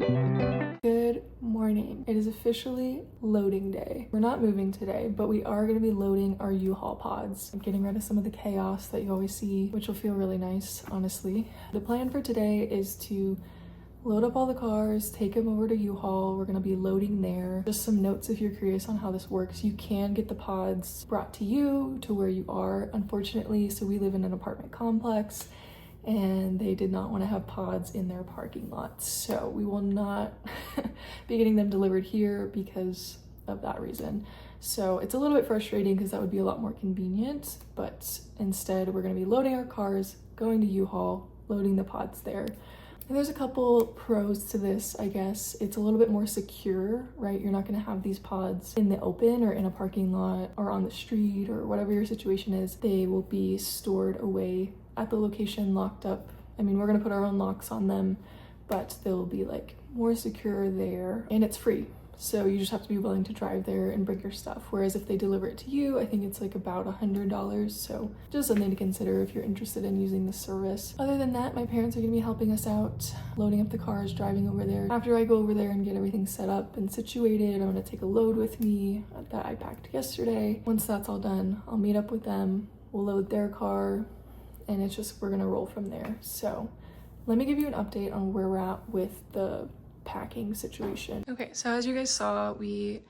Good morning. It is officially loading day. We're not moving today, but we are going to be loading our U-Haul pods. I'm getting rid of some of the chaos that you always see, which will feel really nice, honestly. The plan for today is to load up all the cars, take them over to U-Haul. We're going to be loading there. Just some notes if you're curious on how this works. You can get the pods brought to you to where you are, unfortunately. So we live in an apartment complex, and they did not want to have pods in their parking lots. So we will not be getting them delivered here because of that reason. So it's a little bit frustrating because that would be a lot more convenient, but instead we're going to be loading our cars, going to U-Haul, loading the pods there. And there's a couple pros to this, I guess. It's a little bit more secure, right? You're not going to have these pods in the open or in a parking lot or on the street or whatever your situation is. They will be stored away at the location, locked up. I mean, we're gonna put our own locks on them, but they'll be like more secure there, and it's free. So you just have to be willing to drive there and bring your stuff. Whereas if they deliver it to you, I think it's like about $100. So just something to consider if you're interested in using the service. Other than that, my parents are gonna be helping us out, loading up the cars, driving over there. After I go over there and get everything set up and situated, I'm gonna take a load with me that I packed yesterday. Once that's all done, I'll meet up with them. We'll load their car, and it's just, we're gonna roll from there. So let me give you an update on where we're at with the packing situation. Okay, so as you guys saw, we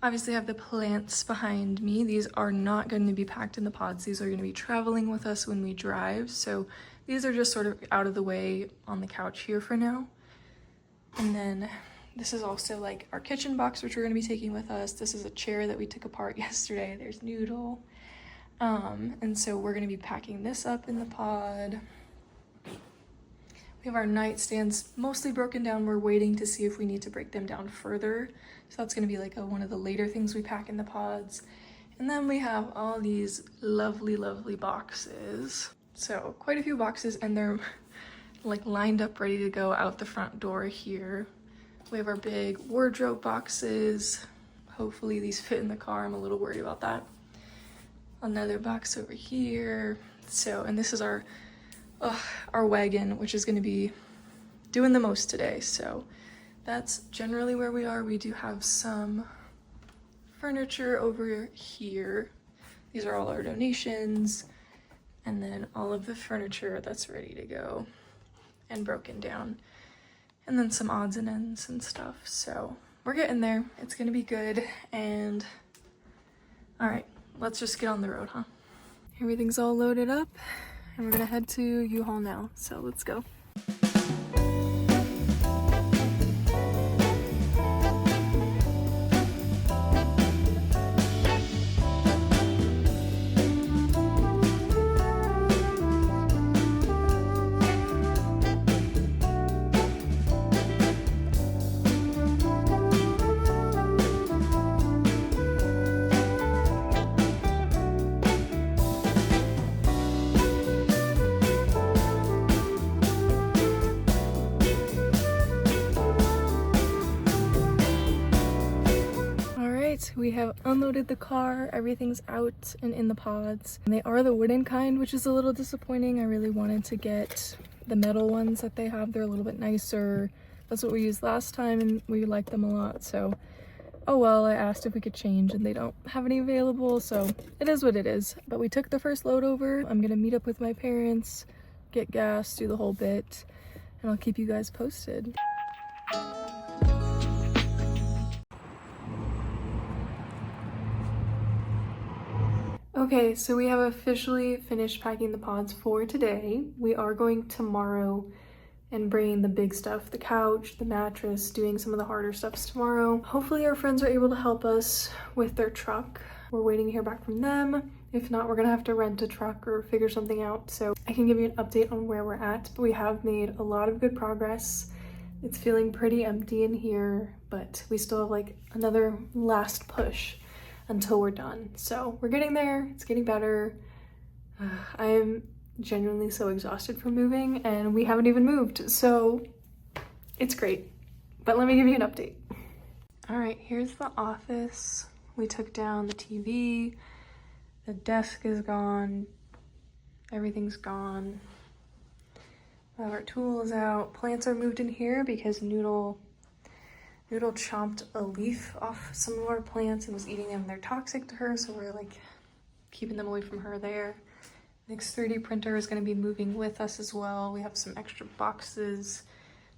obviously have the plants behind me. These are not going to be packed in the pods. These are going to be traveling with us when we drive. So these are just sort of out of the way on the couch here for now. And then this is also like our kitchen box, which we're going to be taking with us. This is a chair that we took apart yesterday. There's Noodle. And so we're going to be packing this up in the pod. We have our nightstands mostly broken down. We're waiting to see if we need to break them down further. So that's going to be like one of the later things we pack in the pods. And then we have all these lovely, lovely boxes. So quite a few boxes, and they're like lined up ready to go out the front door here. We have our big wardrobe boxes. Hopefully these fit in the car. I'm a little worried about that. Another box over here. So, and this is our wagon, which is going to be doing the most today. So that's generally where we are. We do have some furniture over here. These are all our donations, and then all of the furniture that's ready to go and broken down, and then some odds and ends and stuff. So we're getting there. It's going to be good. And all right, let's just get on the road, huh? Everything's all loaded up, and we're gonna head to U-Haul now, so let's go. We have unloaded the car, everything's out and in the pods. And they are the wooden kind, which is a little disappointing. I really wanted to get the metal ones that they have. They're a little bit nicer. That's what we used last time, and we liked them a lot. So, oh well, I asked if we could change, and they don't have any available, so it is what it is. But we took the first load over. I'm gonna meet up with my parents, get gas, do the whole bit, and I'll keep you guys posted. Okay, so we have officially finished packing the pods for today. We are going tomorrow and bringing the big stuff, the couch, the mattress, doing some of the harder stuffs tomorrow. Hopefully our friends are able to help us with their truck. We're waiting to hear back from them. If not, we're gonna have to rent a truck or figure something out. So I can give you an update on where we're at, but we have made a lot of good progress. It's feeling pretty empty in here, but we still have like another last push until we're done. So we're getting there, it's getting better. I am genuinely so exhausted from moving, and we haven't even moved, so it's great. But let me give you an update. All right, here's the office. We took down the TV, the desk is gone, everything's gone. We have our tools out. Plants are moved in here because Noodle chomped a leaf off some of our plants and was eating them. They're toxic to her, so we're like keeping them away from her there. Next 3D printer is going to be moving with us as well. We have some extra boxes,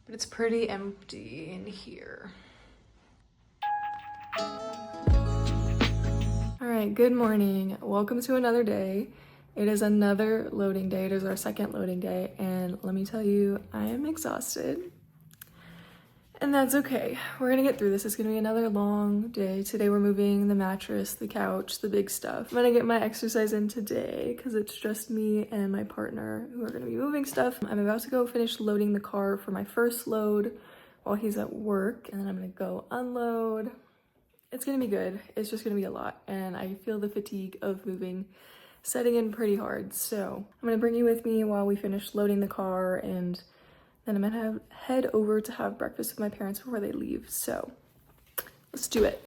but it's pretty empty in here. All right, good morning. Welcome to another day. It is another loading day. It is our second loading day, and let me tell you, I am exhausted. And that's okay. We're gonna get through this. It's gonna be another long day. Today we're moving the mattress, the couch, the big stuff. I'm gonna get my exercise in today because it's just me and my partner who are gonna be moving stuff. I'm about to go finish loading the car for my first load while he's at work, and then I'm gonna go unload. It's gonna be good. It's just gonna be a lot, and I feel the fatigue of moving setting in pretty hard. So I'm gonna bring you with me while we finish loading the car, and then I'm gonna head over to have breakfast with my parents before they leave. So let's do it.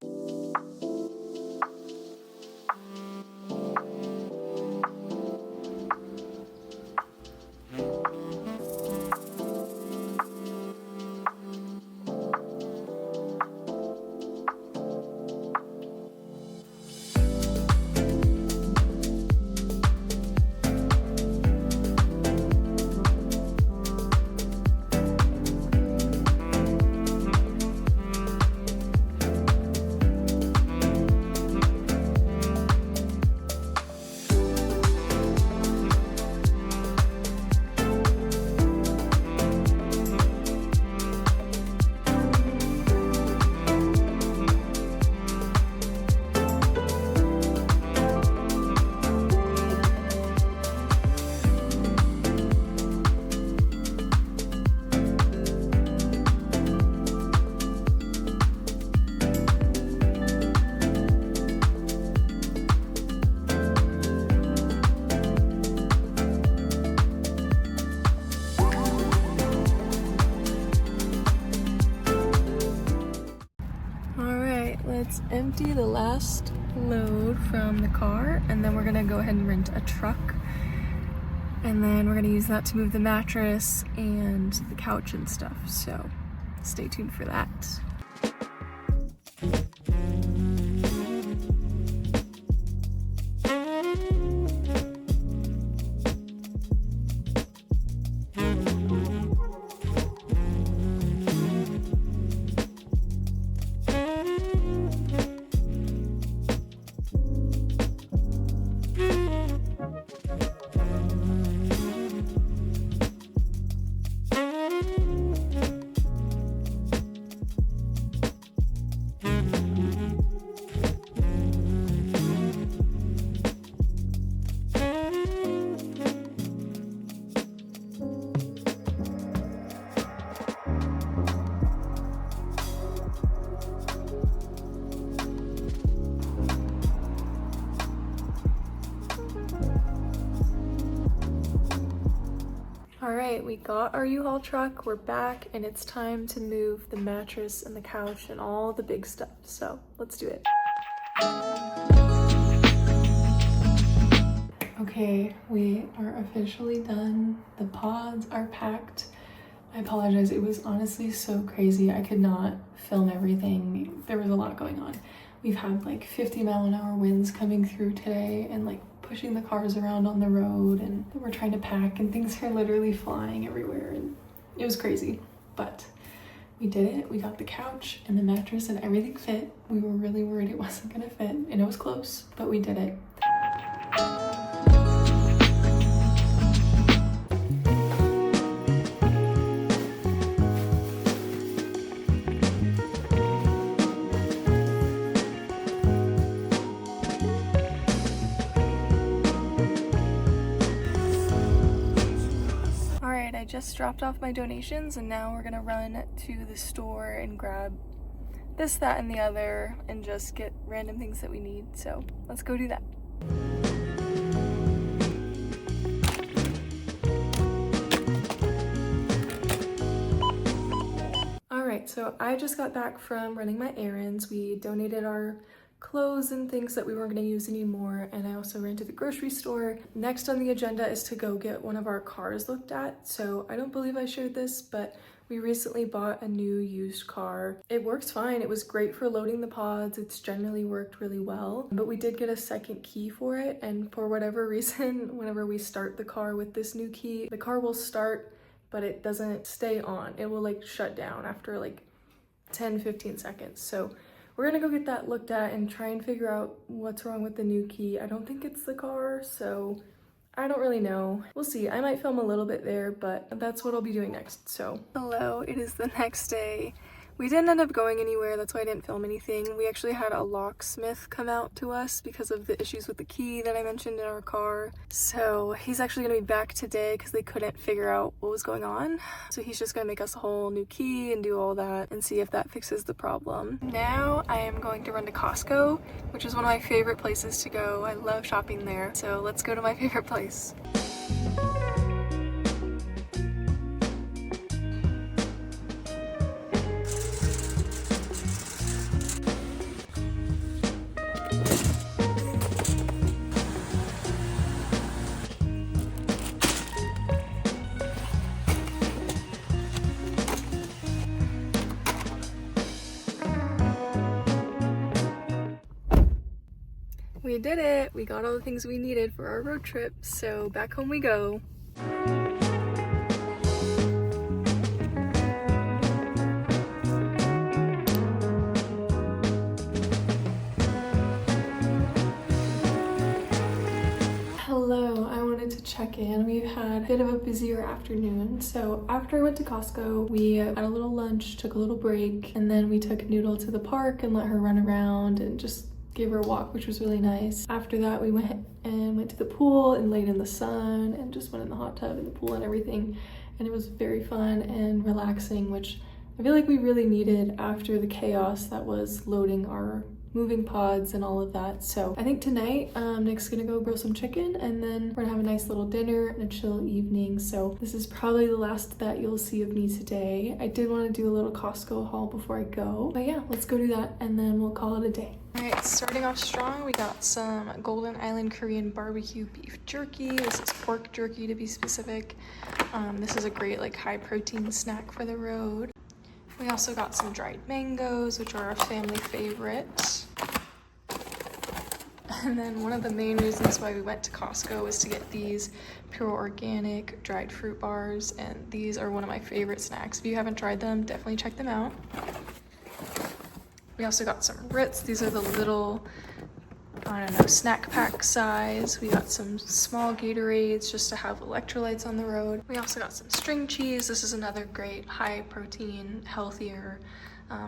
Let's empty the last load from the car, and then we're gonna go ahead and rent a truck, and then we're gonna use that to move the mattress and the couch and stuff, so stay tuned for that. All right, we got our U-Haul truck, we're back, and it's time to move the mattress and the couch and all the big stuff, so let's do it. Okay, we are officially done. The pods are packed. I apologize, it was honestly so crazy. I could not film everything. There was a lot going on. We've had like 50-mile-an-hour winds coming through today and like pushing the cars around on the road, and we're trying to pack and things are literally flying everywhere, and it was crazy, but we did it. We got the couch and the mattress and everything fit. We were really worried it wasn't gonna fit, and it was close, but we did it. I just dropped off my donations, and now we're gonna run to the store and grab this, that, and the other, and just get random things that we need. So let's go do that. All right, so I just got back from running my errands. We donated our clothes and things that we weren't going to use anymore, and I also ran to the grocery store. Next on the agenda is to go get one of our cars looked at. So I don't believe I shared this, but we recently bought a new used car. It works fine. It was great for loading the pods. It's generally worked really well, but we did get a second key for it, and for whatever reason, whenever we start the car with this new key, the car will start, but it doesn't stay on. It will like shut down after like 10-15 seconds. So we're gonna go get that looked at and try and figure out what's wrong with the new key. I don't think it's the car, so I don't really know. We'll see. I might film a little bit there, but that's what I'll be doing next. So hello, it is the next day. We didn't end up going anywhere, that's why I didn't film anything. We actually had a locksmith come out to us because of the issues with the key that I mentioned in our car. So he's actually gonna be back today because they couldn't figure out what was going on. So he's just gonna make us a whole new key and do all that and see if that fixes the problem. Now I am going to run to Costco, which is one of my favorite places to go. I love shopping there. So let's go to my favorite place. We did it! We got all the things we needed for our road trip, so back home we go. Hello, I wanted to check in. We've had a bit of a busier afternoon. So after I went to Costco, we had a little lunch, took a little break, and then we took Noodle to the park and let her run around and just gave her a walk, which was really nice. After that, we went to the pool and laid in the sun and just went in the hot tub in the pool and everything. And it was very fun and relaxing, which I feel like we really needed after the chaos that was loading our moving pods and all of that. So I think tonight Nick's gonna go grill some chicken, and then we're gonna have a nice little dinner and a chill evening. So this is probably the last that you'll see of me today. I did want to do a little Costco haul before I go, but yeah, let's go do that and then we'll call it a day. All right, starting off strong, we got some Golden Island Korean barbecue beef jerky. This is pork jerky to be specific. This is a great like high protein snack for the road. We also got some dried mangoes, which are a family favorite. And then one of the main reasons why we went to Costco was to get these pure organic dried fruit bars, and these are one of my favorite snacks. If you haven't tried them, definitely check them out. We also got some Ritz. These are the little, I don't know, snack pack size. We got some small Gatorades just to have electrolytes on the road. We also got some string cheese. This is another great high protein, healthier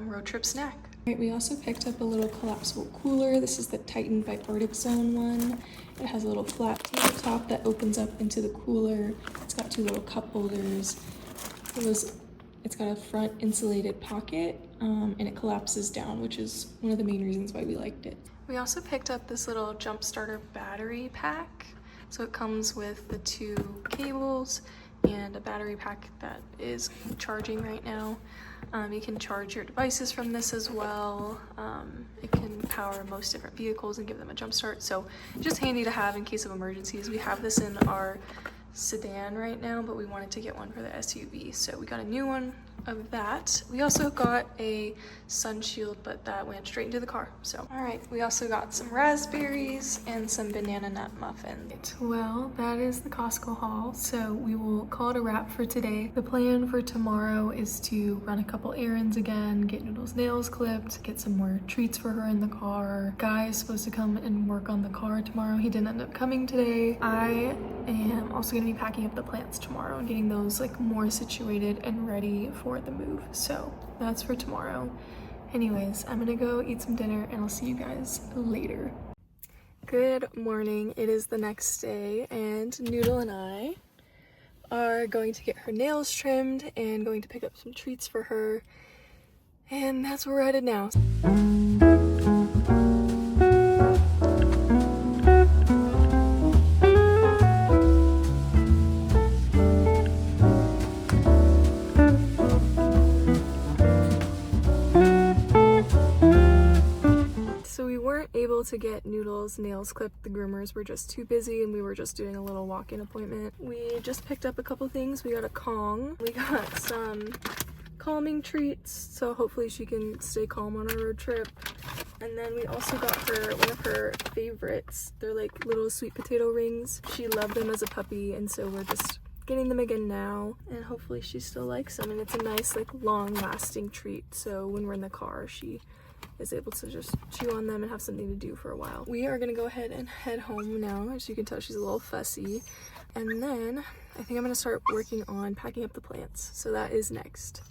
road trip snack. All right, we also picked up a little collapsible cooler. This is the Titan by Arctic Zone one. It has a little flat tabletop that opens up into the cooler. It's got two little cup holders. It's got a front insulated pocket and it collapses down, which is one of the main reasons why we liked it. We also picked up this little jump starter battery pack. So it comes with the two cables and a battery pack that is charging right now. You can charge your devices from this as well. It can power most different vehicles and give them a jump start. So just handy to have in case of emergencies. We have this in our sedan right now, but we wanted to get one for the SUV, so we got a new one of that. We also got a sun shield, but that went straight into the car. So all right, we also got some raspberries and some banana nut muffins. Well, that is the Costco haul, so we will call it a wrap for today. The plan for tomorrow is to run a couple errands again, get Noodle's nails clipped, get some more treats for her in the car. Guy is supposed to come and work on the car tomorrow. He didn't end up coming today. I am also gonna be packing up the plants tomorrow and getting those like more situated and ready for the move. So that's for tomorrow. Anyways, I'm gonna go eat some dinner and I'll see you guys later. Good morning. It is the next day and Noodle and I are going to get her nails trimmed and going to pick up some treats for her. And that's where we're headed now. to get Noodle's nails clipped. The groomers were just too busy and we were just doing a little walk-in appointment. We just picked up a couple things. We got a Kong. We got some calming treats, so hopefully she can stay calm on our road trip. And then we also got her one of her favorites. They're like little sweet potato rings. She loved them as a puppy, and so we're just getting them again now, and hopefully she still likes them. And it's a nice, like, long-lasting treat, so when we're in the car she is able to just chew on them and have something to do for a while. We are gonna go ahead and head home now. As you can tell, she's a little fussy. And then I think I'm gonna start working on packing up the plants, so that is next.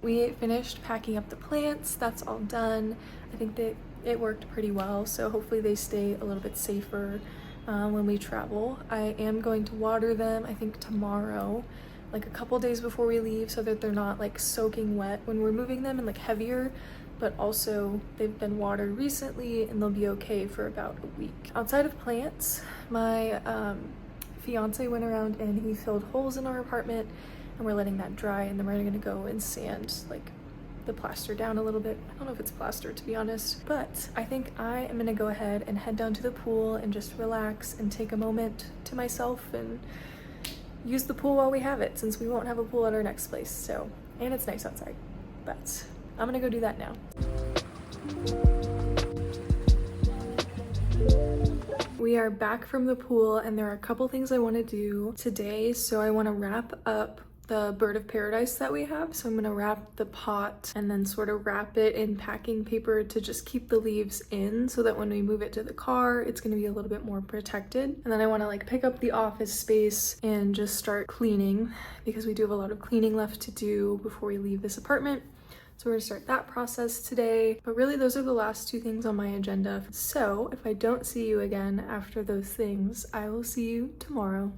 We finished packing up the plants. That's all done. I think that it worked pretty well, so hopefully they stay a little bit safer when we travel. I am going to water them, I think tomorrow, like a couple days before we leave, so that they're not like soaking wet when we're moving them and like heavier, but also they've been watered recently and they'll be okay for about a week. Outside of plants, my fiance went around and he filled holes in our apartment, and we're letting that dry, and then we're gonna go and sand like the plaster down a little bit. I don't know if it's plaster, to be honest, but I think I am gonna go ahead and head down to the pool and just relax and take a moment to myself and use the pool while we have it, since we won't have a pool at our next place. So, and it's nice outside, but I'm gonna go do that now. We are back from the pool, and there are a couple things I want to do today. So I want to wrap up the bird of paradise that we have. So I'm going to wrap the pot and then sort of wrap it in packing paper to just keep the leaves in, so that when we move it to the car, it's going to be a little bit more protected. And then I want to like pick up the office space and just start cleaning, because we do have a lot of cleaning left to do before we leave this apartment. So we're gonna start that process today. But really, those are the last two things on my agenda. So if I don't see you again after those things, I will see you tomorrow.